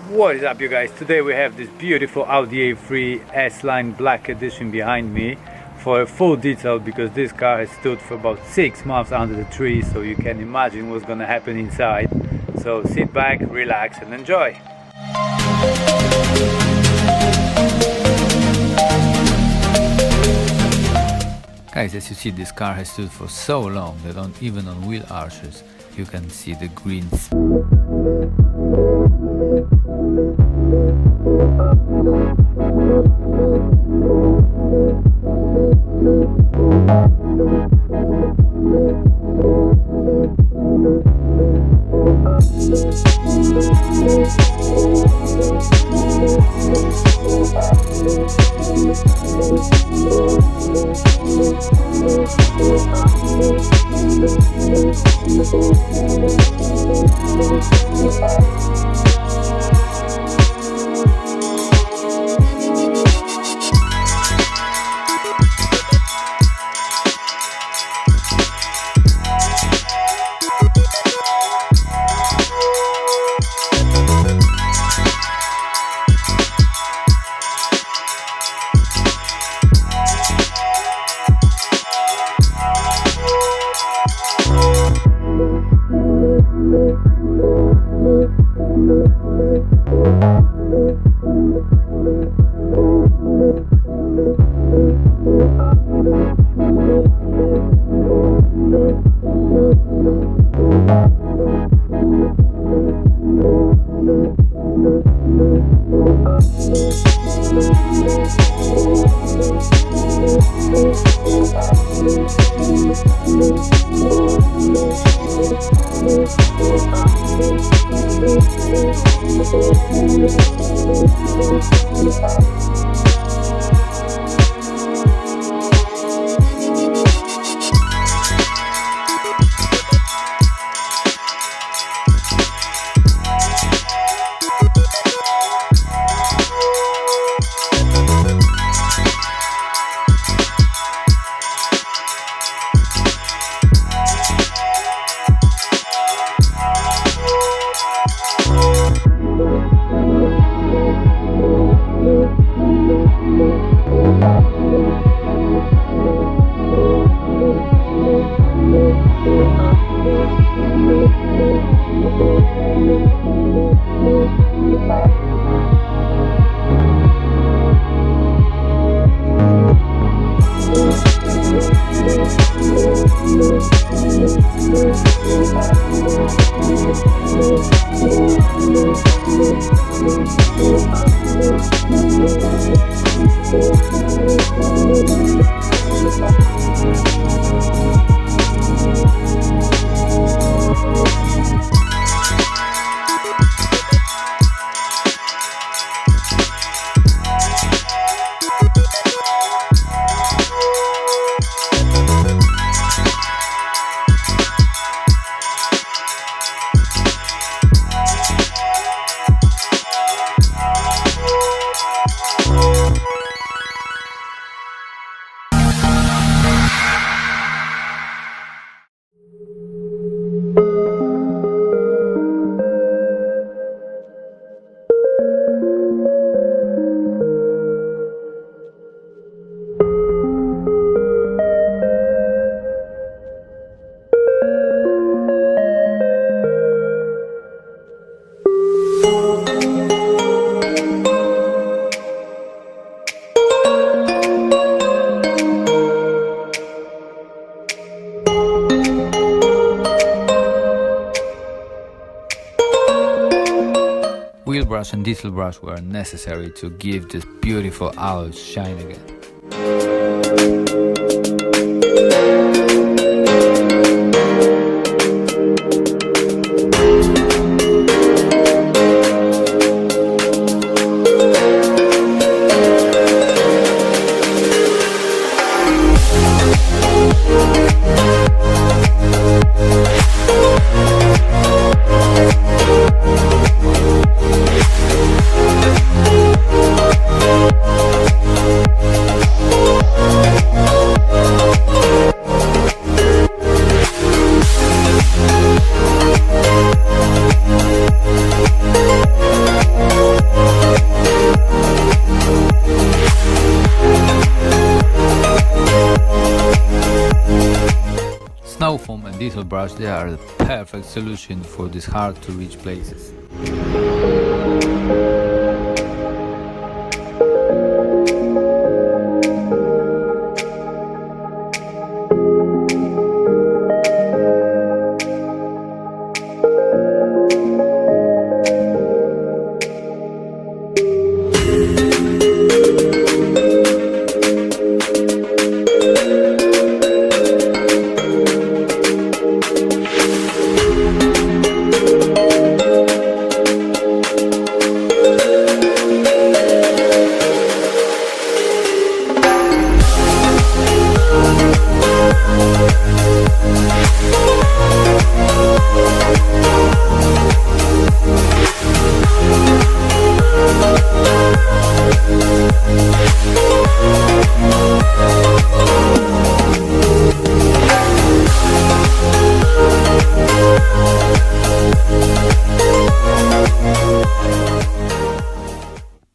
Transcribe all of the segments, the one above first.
What is up, you guys? Today we have this beautiful Audi A3 S-Line Black Edition behind me for a full detail, because this car has stood for about 6 months under the tree, so you can imagine what's gonna happen inside. So sit back, relax and enjoy. Guys, as you see, this car has stood for so long that even on wheel arches you can see the green. Wheel brush and detail brush were necessary to give this beautiful alloys shine again. detail brush, they are the perfect solution for these hard to reach places.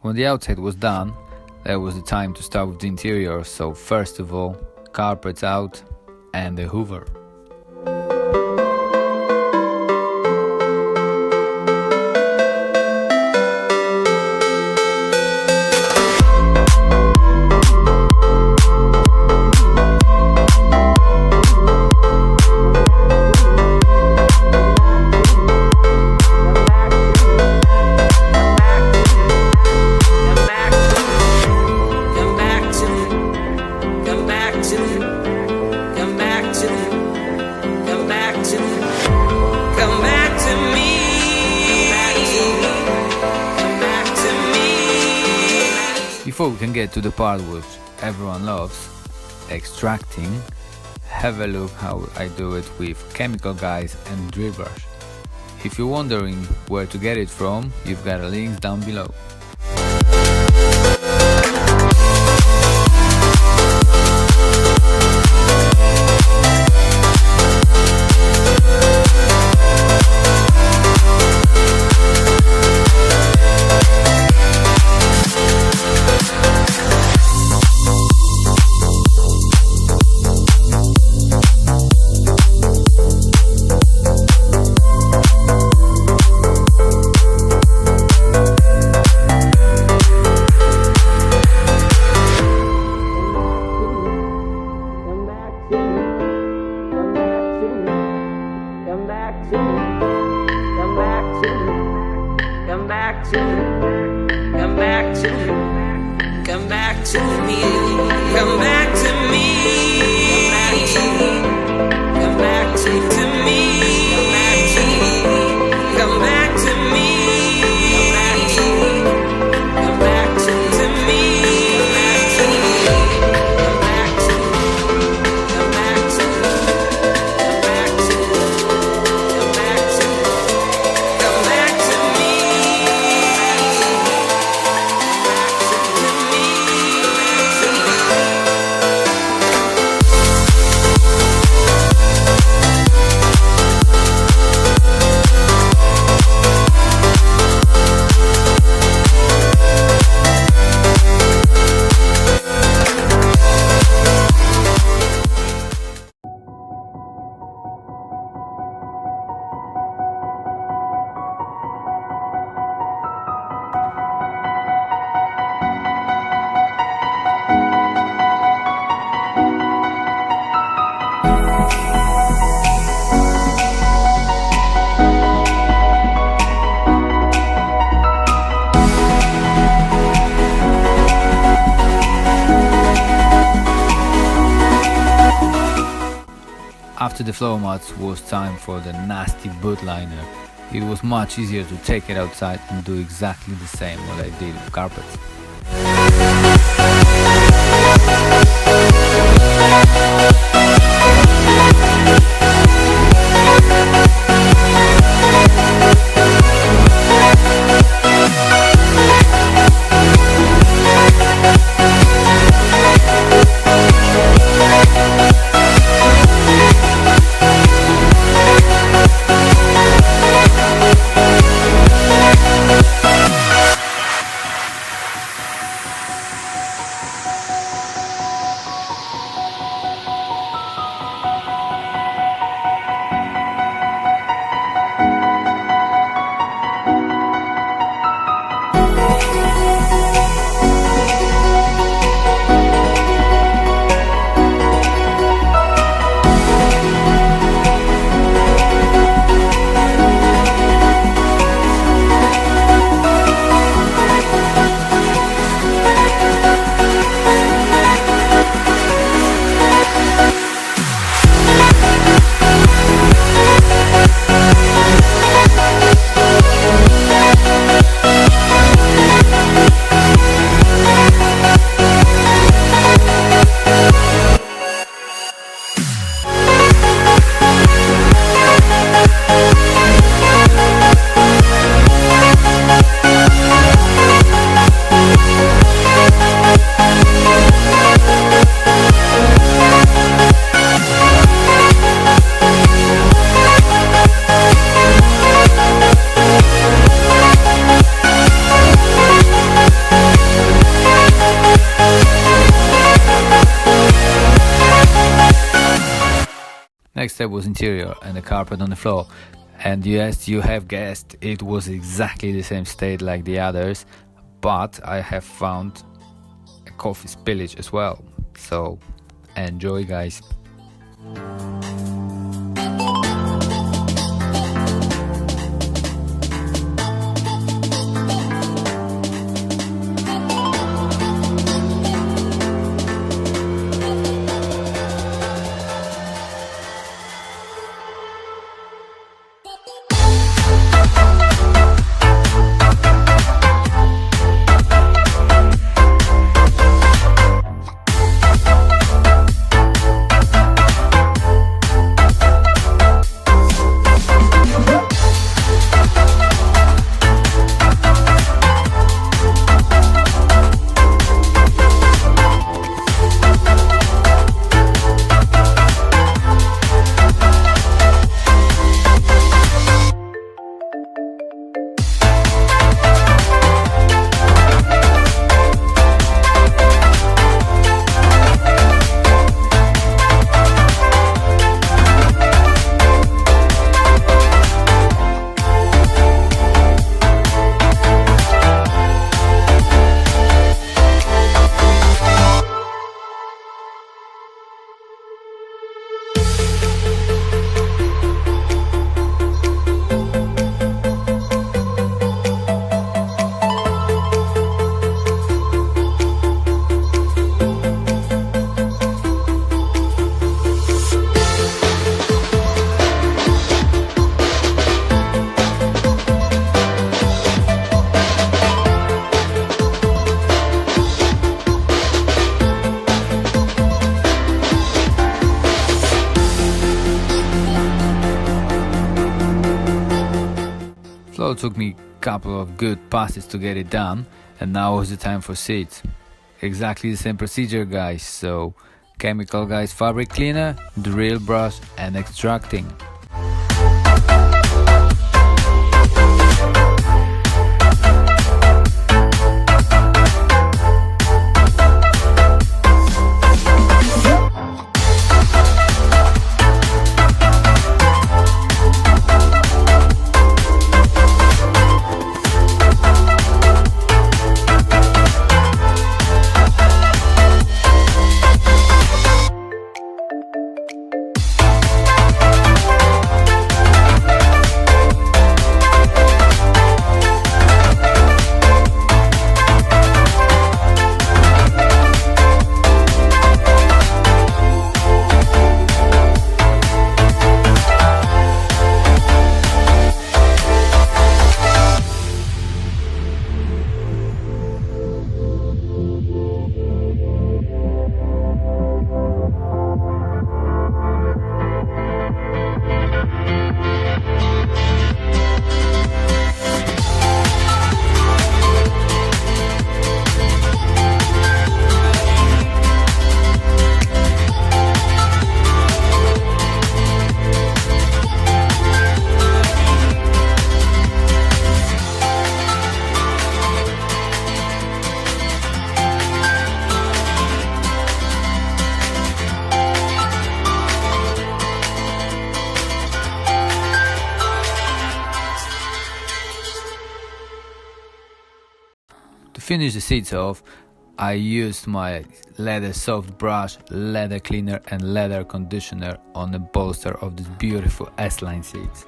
When the outside was done, that was the time to start with the interior, so first of all, carpets out and the hoover. Before we can get to the part which everyone loves, extracting, have a look how I do it with chemical guys and drill brush. If you're wondering where to get it from, you've got a link down below. After the floor mats was time for the nasty boot liner. It was much easier to take it outside and do exactly the same what I did with carpets. Next step was interior and the carpet on the floor. And yes, you have guessed, it was exactly the same state like the others, but I have found a coffee spillage as well. So enjoy, guys. Floor took me a couple of good passes to get it done, and now was the time for seats. Exactly the same procedure, guys, so chemical guys, fabric cleaner, drill brush and extracting. To finish the seats off, I used my leather soft brush, leather cleaner and leather conditioner on the bolster of this beautiful S-line seats.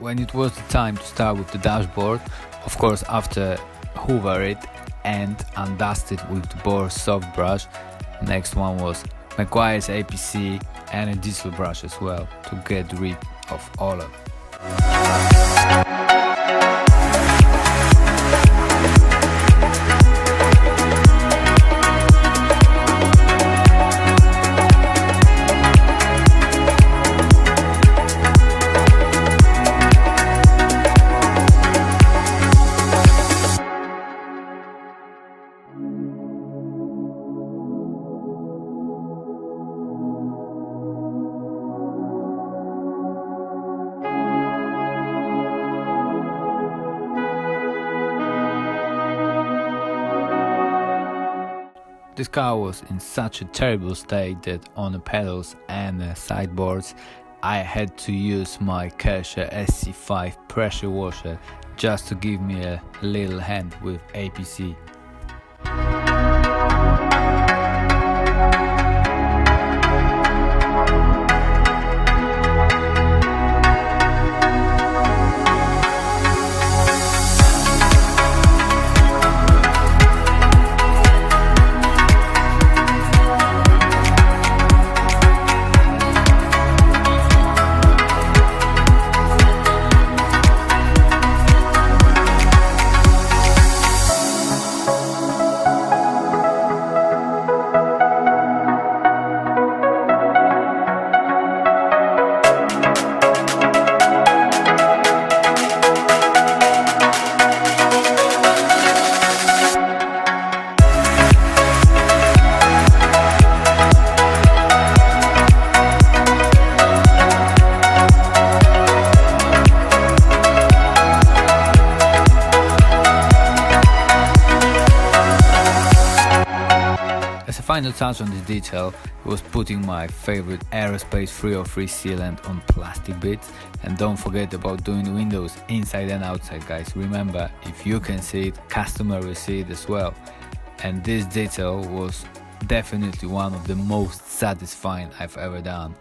When it was the time to start with the dashboard, of course after hoover it and undust it with the Bohr soft brush, next one was Markvard's APC and a diesel brush as well to get rid of all of it. This car was in such a terrible state that on the pedals and sideboards I had to use my Kershaw SC5 pressure washer just to give me a little hand with APC. As a final touch on this detail, was putting my favorite aerospace 303 sealant on plastic bits, and don't forget about doing the windows inside and outside, guys. Remember, if you can see it, customer will see it as well. And this detail was definitely one of the most satisfying I've ever done.